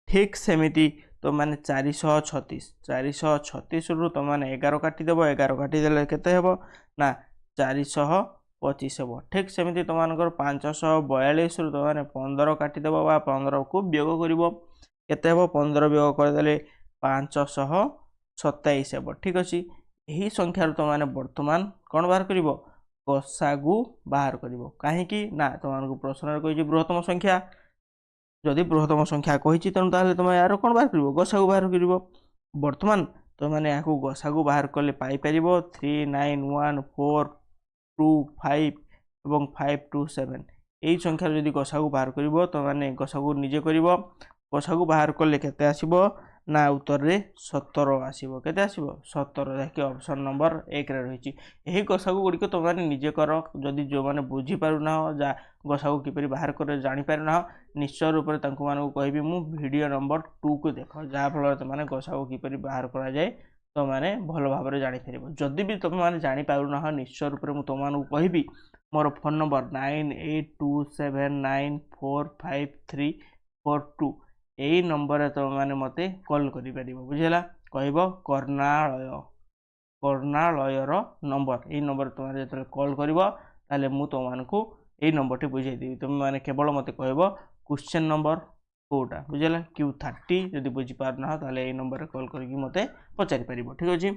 ଠିକ୍ ସେମିତି ତୁମମାନେ 436ରୁ ତୁମମାନେ 11 କାଟିଦେବ, 11 କାଟିଦେଲେ କେତେ ହେବ ନା 425 ହେବ। ଠିକ୍ ସେମିତି ତୁମମାନଙ୍କର 542ରୁ ତୁମମାନେ 15 କାଟିଦେବ ବା 15କୁ ବିୟୋଗ କରିବ। କେତେ ହେବ 15 ବିୟୋଗ କରିଦେଲେ 527 ହେବ। ଠିକ୍ ଅଛି। ଏହି ସଂଖ୍ୟାରୁ ତୁମମାନେ ବର୍ତ୍ତମାନ କ'ଣ ବାହାର କରିବ ଗସାଗୁ ବାହାର କରିବ। କାହିଁକି ନା ତୁମମାନଙ୍କୁ ପ୍ରଶ୍ନରେ କହିଛି ବୃହତ୍ତମ ସଂଖ୍ୟା। ଯଦି ବୃହତ୍ତମ ସଂଖ୍ୟା କହିଛି ତେଣୁ ତାହେଲେ ତୁମେ ଏହାର କ'ଣ ବାହାର କରିବ ଗସାଗୁ ବାହାର କରିବ। ବର୍ତ୍ତମାନ ତୁମମାନେ ଏହାକୁ ଗସାଗୁ ବାହାର କଲେ ପାଇପାରିବ 391425 ଏବଂ 527। ଏହି ସଂଖ୍ୟାରୁ ଯଦି ଗସାଗୁ ବାହାର କରିବ ତୁମମାନେ ଗସାଗୁ ନିଜେ କରିବ। ଗସାଗୁ ବାହାର କଲେ କେତେ ଆସିବ ନା ଉତ୍ତରରେ 17 ଆସିବ। କେତେ ଆସିବ 17, ଯାହାକି ଅପସନ୍ ନମ୍ବର 1ରେ ରହିଛି। ଏହି ଗସାଗୁ ଗୁଡ଼ିକ ତୁମମାନେ ନିଜେ କର। ଯଦି ଯେଉଁମାନେ ବୁଝିପାରୁନାହ ଗସାଗୁ କିପରି ବାହାର କରି ଜାଣିପାରୁନାହ, ନିଶ୍ଚୟ ରୂପରେ ତାଙ୍କୁ ମାନଙ୍କୁ କହିବି ମୁଁ ଭିଡ଼ିଓ ନମ୍ବର 2କୁ ଦେଖ, ଯାହାଫଳରେ ତୁମମାନେ ଗସାଗୁ କିପରି ବାହାର କରାଯାଏ ତୁମମାନେ ଭଲ ଭାବରେ ଜାଣିପାରିବ। ଯଦି ବି ତୁମମାନେ ଜାଣିପାରୁନାହ ନିଶ୍ଚୟ ରୂପରେ ମୁଁ ତୁମମାନଙ୍କୁ କହିବି ମୋର ଫୋନ୍ ନମ୍ବର 9827945342। ଏହି ନମ୍ବରରେ ତୁମମାନେ ମୋତେ କଲ୍ କରିପାରିବ। ବୁଝିଲା। କହିବ କର୍ଣ୍ଣାଳୟର ନମ୍ବର। ଏହି ନମ୍ବରରେ ତୁମେ ଯେତେବେଳେ କଲ୍ କରିବ ତାହେଲେ ମୁଁ ତୁମମାନଙ୍କୁ ଏହି ନମ୍ବରଟି ବୁଝାଇଦେବି। ତୁମେମାନେ କେବଳ ମୋତେ କହିବ କ୍ୱେଶ୍ଚନ୍ ନମ୍ବର କେଉଁଟା। ବୁଝିଲା। Q30। ଯଦି ବୁଝିପାରୁନାହ ତାହେଲେ ଏହି ନମ୍ବରରେ କଲ୍ କରିକି ମୋତେ ପଚାରିପାରିବ। ଠିକ୍ ଅଛି।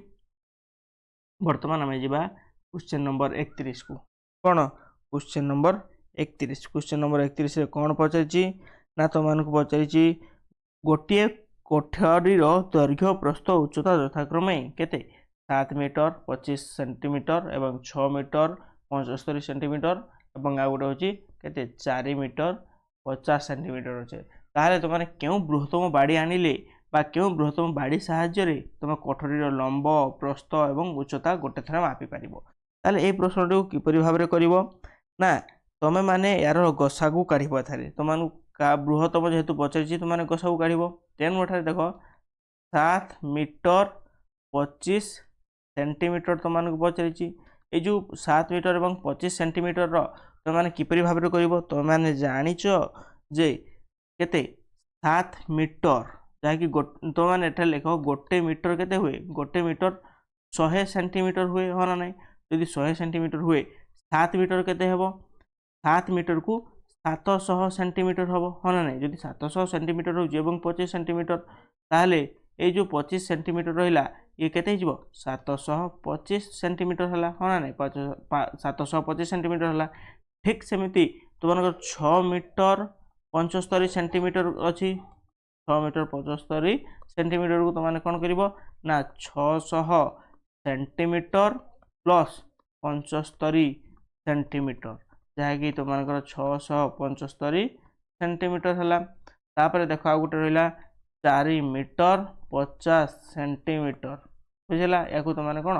ବର୍ତ୍ତମାନ ଆମେ ଯିବା କ୍ୱେଶ୍ଚନ୍ ନମ୍ବର 31କୁ। କ'ଣ କ୍ୱେଶ୍ଚନ୍ ନମ୍ବର 31। କ୍ୱେଶ୍ଚନ୍ ନମ୍ବର 31ରେ କ'ଣ ପଚାରିଛି ନା ତୁମମାନଙ୍କୁ ପଚାରିଛି ଗୋଟିଏ କୋଠରୀର ଦୈର୍ଘ୍ୟ, ପ୍ରସ୍ଥ, ଉଚ୍ଚତା ଯଥାକ୍ରମେ କେତେ 7 ମିଟର 25 ସେଣ୍ଟିମିଟର ଏବଂ 6 ମିଟର 75 ସେଣ୍ଟିମିଟର ଏବଂ ଆଉ ଗୋଟେ ହେଉଛି କେତେ 4 ମିଟର 50 ସେଣ୍ଟିମିଟର ଅଛି। ତାହେଲେ ତୁମମାନେ କେଉଁ ବୃହତ୍ତମ ବାଡ଼ି ଆଣିଲେ ବା କେଉଁ ବୃହତ୍ତମ ବାଡ଼ି ସାହାଯ୍ୟରେ ତୁମେ କୋଠରୀର ଲମ୍ବ, ପ୍ରସ୍ଥ ଏବଂ ଉଚ୍ଚତା ଗୋଟେ ଥର ମାପିପାରିବ। ତାହେଲେ ଏହି ପ୍ରଶ୍ନଟିକୁ କିପରି ଭାବରେ କରିବ ନା ତୁମେମାନେ ଏହାର ଗସାଗୁ କାଢ଼ିବ। ଏଠାରେ ତୁମମାନଙ୍କୁ ବୃହତ୍ତମ ଯେହେତୁ ପଚାରିଛି ତୁମମାନେ ଗସାଗୁ କାଢ଼ିବ। ତେଣୁ ଏଠାରେ ଦେଖ 7 ମିଟର 25 ସେଣ୍ଟିମିଟର ତୁମମାନଙ୍କୁ ପଚାରିଛି। এই ଯେଉଁ 7 ମିଟର ଏବଂ 25 ସେଣ୍ଟିମିଟରର ତୁମେମାନେ କିପରି ଭାବରେ କରିବ। ତୁମେମାନେ ଜାଣିଛ ଯେ କେତେ 7 ମିଟର, ଯାହାକି ତୁମମାନେ ଏଠାରେ ଲେଖ ଗୋଟେ ମିଟର କେତେ ହୁଏ, ଗୋଟେ ମିଟର 100 ସେଣ୍ଟିମିଟର ହୁଏ, ହଁ ନା ନାହିଁ। ଯଦି 100 ସେଣ୍ଟିମିଟର ହୁଏ 7 ମିଟର କେତେ ହେବ 7 ମିଟରକୁ 700 ସେଣ୍ଟିମିଟର ହେବ, ହଁ ନା ନାହିଁ। ଯଦି 700 ସେଣ୍ଟିମିଟର ହେଉଛି ଏବଂ 25 ସେଣ୍ଟିମିଟର, ତାହେଲେ এই ଯେଉଁ 25 ସେଣ୍ଟିମିଟର ରହିଲା ଇଏ କେତେ ହେଇଯିବ 725 ସେଣ୍ଟିମିଟର ହେଲା, ହଁ ନା ନାହିଁ। 725 ସେଣ୍ଟିମିଟର ହେଲା। ଠିକ୍ ସେମିତି ତୁମମାନଙ୍କର 6 ମିଟର 75 ସେଣ୍ଟିମିଟର ଅଛି। 6 ମିଟର 75 ସେଣ୍ଟିମିଟରକୁ ତୁମମାନେ କ'ଣ କରିବ ନା 600 ସେଣ୍ଟିମିଟର ପ୍ଲସ୍ 75 ସେଣ୍ଟିମିଟର, ଯାହାକି ତୁମମାନଙ୍କର 675 ସେଣ୍ଟିମିଟର ହେଲା। ତାପରେ ଦେଖ ଆଉ ଗୋଟେ ରହିଲା 4 ମିଟର 50 ସେଣ୍ଟିମିଟର। ବୁଝିଲା। ୟାକୁ ତୁମମାନେ କ'ଣ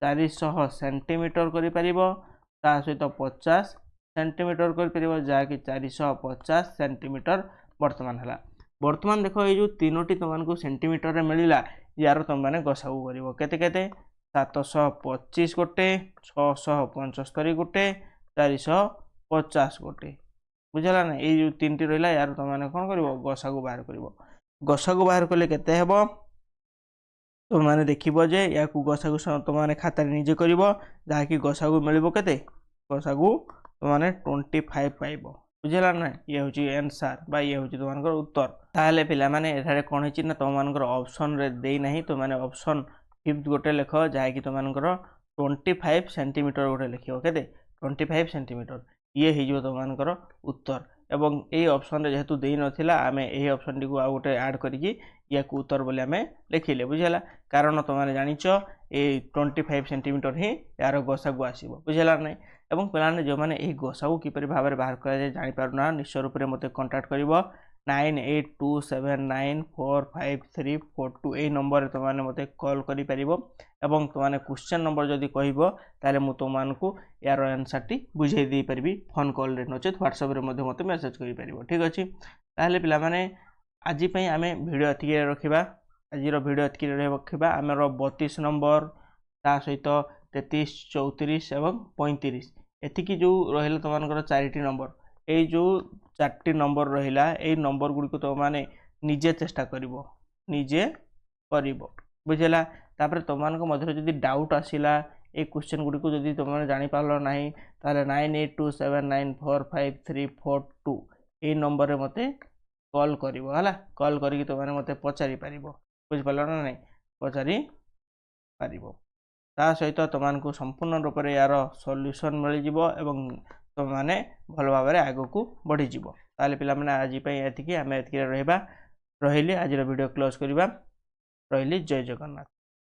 400 ସେଣ୍ଟିମିଟର କରିପାରିବ, ତା ସହିତ 50 ସେଣ୍ଟିମିଟର କରିପାରିବ, ଯାହାକି 450 ସେଣ୍ଟିମିଟର ବର୍ତ୍ତମାନ ହେଲା। ବର୍ତ୍ତମାନ ଦେଖ ଏଇ ଯେଉଁ ତିନୋଟି ତୁମମାନଙ୍କୁ ସେଣ୍ଟିମିଟରରେ ମିଳିଲା, ୟାର ତୁମମାନେ ଗସାଗୁ କରିବ। କେତେ କେତେ 725 ଗୋଟେ, 675 ଗୋଟେ, 450 ଗୋଟେ। बुझला ना ये जो 3टी रहिला यार तुम माने कोन करबो गसागु बाहर करबो गसागु बाहर करले केते हेबो तुम माने देखिबो जे याकू गसागु तुम माने खाता निजे करबो जहा कि गसागु मिलबो केते गसागु तुम माने 25 पाइबो बुझला ना ये होची आंसर बा ये होची तुम मानकर उत्तर ताले पिला माने एठारे कोन हिची ना तुम मानकर ऑप्शन रे देई नाही तुम माने ऑप्शन 5th गोटे लेख जहा कि तुम मानकर 25 सेंटीमीटर गोटे लिखिबो केते 25 सेंटीमीटर ये हिजो तुम मानकर उत्तर एवं ए ऑप्शन रे जेहेतु देई नथिला आमे ए ऑप्शन टी को आ गोटे ऐड करिकि या को उत्तर बोले आमे लिखिले बुझला कारण तुम माने जानिचो ए 25 सेंटीमीटर ही यार गसागु आसीबो बुझला नै एवं पिलाने जो माने ए गसागु किपरि भाबरे बाहर करा जाय जानि पारुना निश्चय रूप रे मते कांटेक्ट करिवो 9827945342 ए नंबर रे तुम माने मते कॉल करि परिबो एवं तुम माने क्वेश्चन नंबर जदी कहिबो ताले मु तुम मानकू यार आंसर टी बुझाई दे परिबी फोन कॉल रे नचेत व्हाट्सएप रे मते मते मेसेज करि परिबो ठीक अछि ताले पिला माने आजि पई आमे वीडियो अथि रखिबा आजि रो वीडियो अथि रखिबा आमेर 32 नंबर ता सहित 33 34 एवं 35 एथिकी जो रहिला तुम मानकर चारिटी नंबर ए जो चारटी नंबर रहिला ए नंबर गुडी को तो माने निजे चेष्टा करिवो निजे करिवो बुझला तापर तुम मानक मधुर जदी डाउट आसिला ए क्वेश्चन गुडी को जदी तुम माने जानि पारलो नाही ताले 9827945342 ए नंबर रे मते कॉल करिवो हला कॉल करिकि तुम माने मते पचारि पारिवो बुझ पालो ना नाही पचारि पारिवो ता सहित तुम मानकू संपूर्ण रूप रे यार सॉल्यूशन मिल जिवो एवं तुम माने भल भाव में आगो को बढ़ी जीवो ताले पिला माने आज पई एतिकी हमें एतिकी रहबा रहिली आज वीडियो क्लोज करिबा रहिली जय जगन्नाथ।